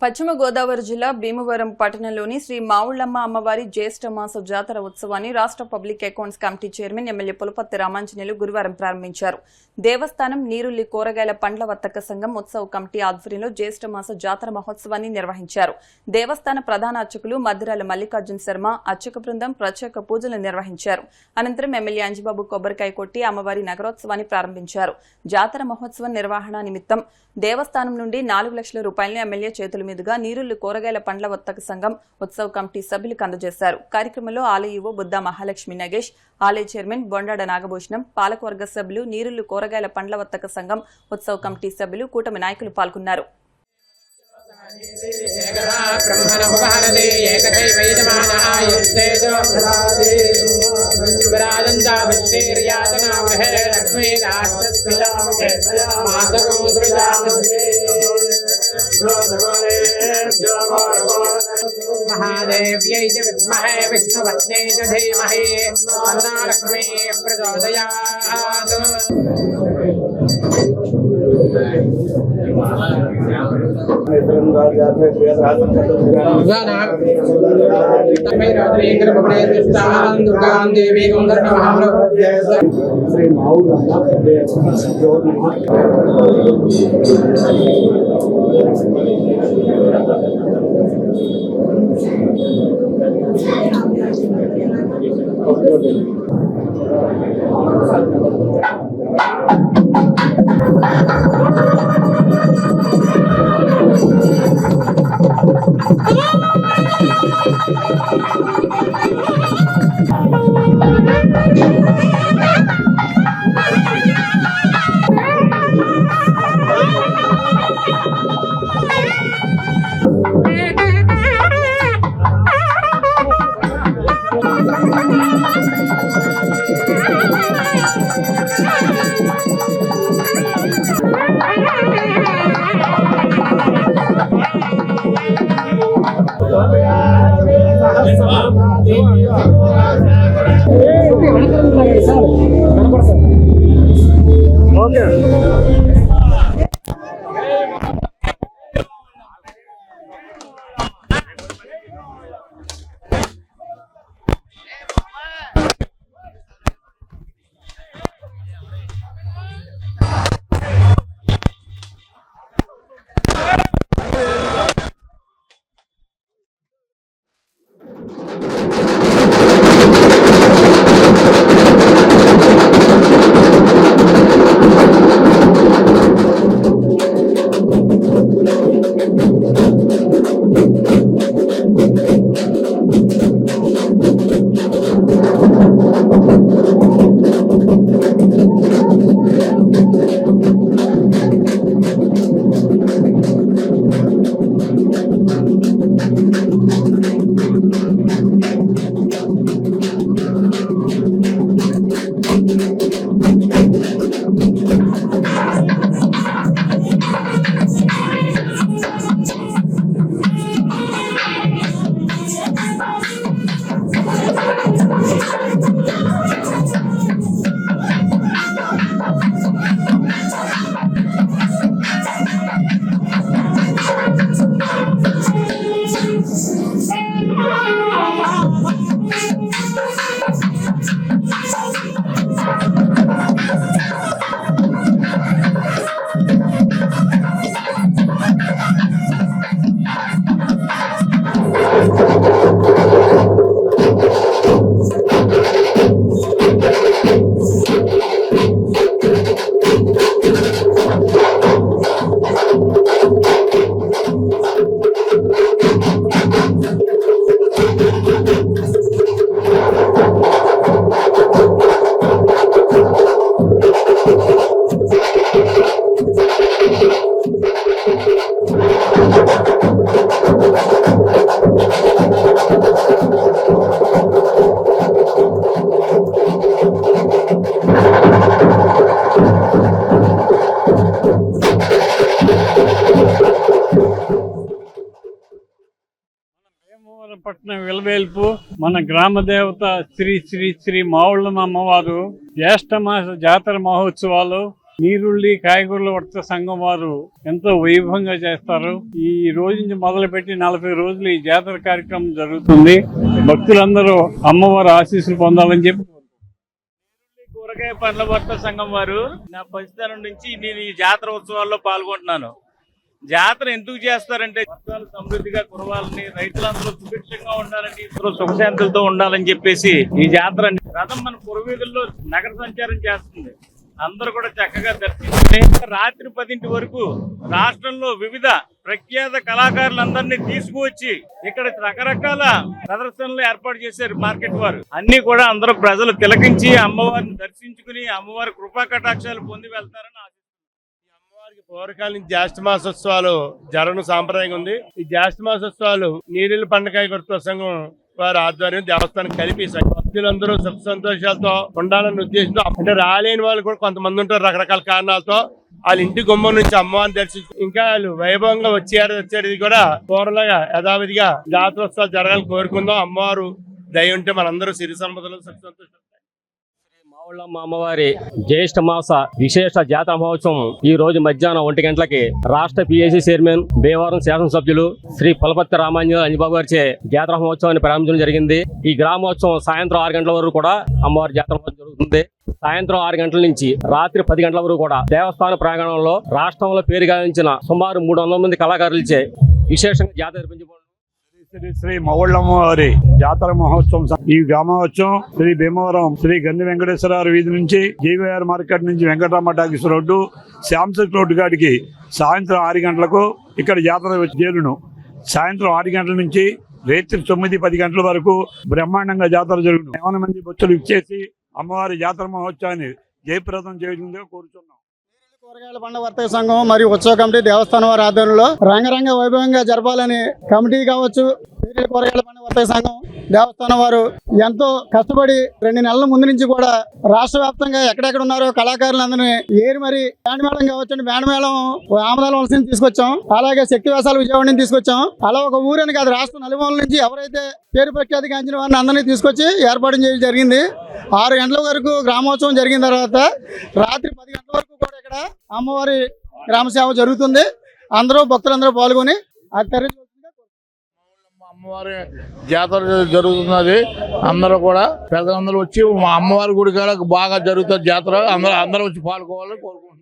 పశ్చిమ గోదావరి జిల్లా భీమవరం పట్టణంలోని శ్రీ మావుళ్ళమ్మ అమ్మవారి జ్యేష్ఠ మాస జాతర ఉత్సవాన్ని రాష్ట్ర public accounts committee chairman MLA Pulaparthi Ramanjaneyulu గురువారం ప్రారంభించారు. దేవస్థానం నీరుల్లి కూరగాయల పండ్ల వర్తక సంఘం ఉత్సవ కమిటీ ఆధ్వర్యంలో జ్యేష్ఠ మాస జాతర మహోత్సవాన్ని నిర్వహించారు. దేవస్థాన ప్రధాన అర్చకులు మద్దిరాల మల్లికార్జున శర్మ అర్చక బృందం ప్రత్యేక పూజలు నిర్వహించారు. అనంతరం ఎమ్మెల్యే అంజిబాబు కొబ్బరికాయ కొట్టి అమ్మవారి నగరోత్సవాన్ని ప్రారంభించారు. జాతర మహోత్సవం నిర్వహణ నిమిత్తం దేవస్థానం నుండి 4 లక్షల రూపాయలను ఎమ్మెల్యే చేతుల మీదుగా నీరుల్లి కూరగాయల పండ్ల వర్తక సంఘం ఉత్సవ కమిటీ సభ్యులకు అందజేశారు. కార్యక్రమంలో ఆలయ ఈవో బుద్ధా మహాలక్ష్మి నగేష్, ఆలయ చైర్మన్ బొండాడ నాగభూషణం, పాలకవర్గ సభ్యులు, నీరుల్లి కూరగాయల పండ్ల వర్తక సంఘం ఉత్సవ కమిటీ సభ్యులు, కూటమి నాయకులు పాల్గొన్నారు. महादेव्यै च विद्महे विष्णुपत्न्यै च धीमहि अन्नालक्ष्मी प्रचोदयात्। श्री माऊళ్ళమ్మ పట్టణ విలవేల్పు మన గ్రామ దేవత శ్రీ శ్రీ శ్రీ మావుళ్ళమ్మ అమ్మవారు జ్యేష్ఠ మాస జాతర మహోత్సవాలు నీరుల్లి కాయగూరల వర్తక సంఘం వారు ఎంతో వైభవంగా చేస్తారు. ఈ రోజు నుంచి మొదలుపెట్టి 40 రోజులు ఈ జాతర కార్యక్రమం జరుగుతుంది. భక్తులందరూ అమ్మవారి ఆశీస్సులు పొందాలని చెప్పి కూరగాయ పండ్ల వర్తక సంఘం వారు నా పసితనం నుంచి నేను ఈ జాతర ఉత్సవాల్లో పాల్గొంటున్నాను. జాతర ఎందుకు చేస్తారంటే వర్షాలు సమృద్ధిగా కురవాలని, రైతులందరూ సుభిక్షంగా ఉండాలని, ఇద్దరు సుఖశాంతులతో ఉండాలని చెప్పేసి ఈ జాతర రథం మన పురవీధుల్లో నగర సంచారం చేస్తుంది. అందరూ కూడా చక్కగా దర్శించుకుని రాత్రి 10 వరకు రాష్ట్రంలో వివిధ ప్రఖ్యాత కళాకారులందరినీ తీసుకువచ్చి ఇక్కడ రకరకాల ప్రదర్శనలు ఏర్పాటు చేశారు మార్కెట్ వారు. అన్ని కూడా అందరూ ప్రజలు తిలకించి అమ్మవారిని దర్శించుకుని అమ్మవారి కృపా కటాక్షాలు పొంది వెళ్తారని అమ్మవారికి పూర్వకాల నుంచి జ్యేష్ఠ మాసోత్సవాలు జరగడం సాంప్రదాయంగా ఉంది. ఈ జ్యేష్ఠ మాసోత్సవాలు నీరిల్లి పండకాయ గుర్తు సంఘం వారి ఆధ్వర్యం దేవస్థానం కలిపి భక్తులందరూ సుఖ సంతోషాలతో ఉండాలనే ఉద్దేశంతో, అంటే రాలేని వాళ్ళు కూడా కొంతమంది ఉంటారు రకరకాల కారణాలతో, వాళ్ళ ఇంటి గుమ్మం నుంచి అమ్మవారిని దర్శించి ఇంకా వాళ్ళు వైభవంగా వచ్చేది కూడా పూర్వలాగా యథావిధిగా జాతరోత్సవాలు జరగాలని కోరుకుందాం. అమ్మవారు దయ ఉంటే మనందరూ సిరి సంపదలు సుఖ సంతోషాలు. మావుళ్ళమ్మ అమ్మవారి జ్యేష్ఠ మాస విశేష జాతర మహోత్సవం ఈ రోజు మధ్యాహ్నం 1 గంటలకి రాష్ట్ర పిఎసి చైర్మన్, భీమవరం శాసనసభ్యులు శ్రీ పులపర్తి రామాంజనేయులు అంజబాబు గారిచే జాతర మహోత్సవాన్ని ప్రారంభించడం జరిగింది. ఈ గ్రామోత్సవం సాయంత్రం 6 గంటల వరకు కూడా అమ్మవారి జాతర మహోత్సవం జరుగుతుంది. సాయంత్రం 6 గంటల నుంచి రాత్రి 10 గంటల వరకు కూడా దేవస్థాన ప్రాంగణంలో రాష్ట్రంలో పేరు గావించిన సుమారు 300 మంది కళాకారులచే విశేషంగా జాతర జరిపించబడింది. శ్రీ మావుళ్ళమ్మ వారి జాతర మహోత్సవం ఈ గ్రామోత్సవం శ్రీ భీమవరం శ్రీ గండి వెంకటేశ్వర వీధి నుంచి జీవీఆర్ మార్కెట్ నుంచి వెంకటరామ టాకీస్ రోడ్డు శాంసక్ రోడ్డు కాడికి సాయంత్రం 6 గంటలకు ఇక్కడ జాతర చేరును. సాయంత్రం 6 గంటల నుంచి రాత్రి 9-10 గంటల వరకు బ్రహ్మాండంగా జాతర జరుగును. 50 మంది భక్తులు ఇచ్చేసి అమ్మవారి జాతర మహోత్సవాన్ని జయప్రదం చేయడంగా కోరుతున్నాం. కూరగాయల పండ్ల వర్తక సంఘం మరియు ఉత్సవ కమిటీ దేవస్థానం వారి ఆధ్వర్యంలో రంగరంగ వైభవంగా జరపాలని కమిటీ కావచ్చు, కూరగాయల పండ్ల వర్తక సంఘం దేవస్థానం వారు ఎంతో కష్టపడి 2 నెలల ముందు నుంచి కూడా రాష్ట్ర వ్యాప్తంగా ఎక్కడెక్కడ ఉన్నారో కళాకారులందరినీ ఏరి మరి బ్యాండ్ మేళం కావచ్చు, బ్యాండ్ మేళం ఆమదాల వలస తీసుకొచ్చాం. అలాగే శక్తి వేసాలు విజయవాడ నుంచి తీసుకొచ్చాం. అలా ఒక ఊరని కాదు, రాష్ట్ర నలుమూల నుంచి ఎవరైతే పేరు ప్రఖ్యాతి గాంచిన వారిని అందరినీ తీసుకొచ్చి ఏర్పాటు చేయడం జరిగింది. 6 గంటల వరకు గ్రామోత్సవం జరిగిన తర్వాత రాత్రి 10 గంటల వరకు కూడా ఇక్కడ అమ్మవారి గ్రామ సేవ జరుగుతుంది. అందరూ భక్తులందరూ పాల్గొని అమ్మవారి జాతర జరుగుతున్నది. అందరూ కూడా పెద్దలందరూ వచ్చి మా అమ్మవారి గుడి కాడ బాగా జరుగుతుంది జాతర. అందరూ వచ్చి పాల్గొవాలని కోరుకుంటున్నాం.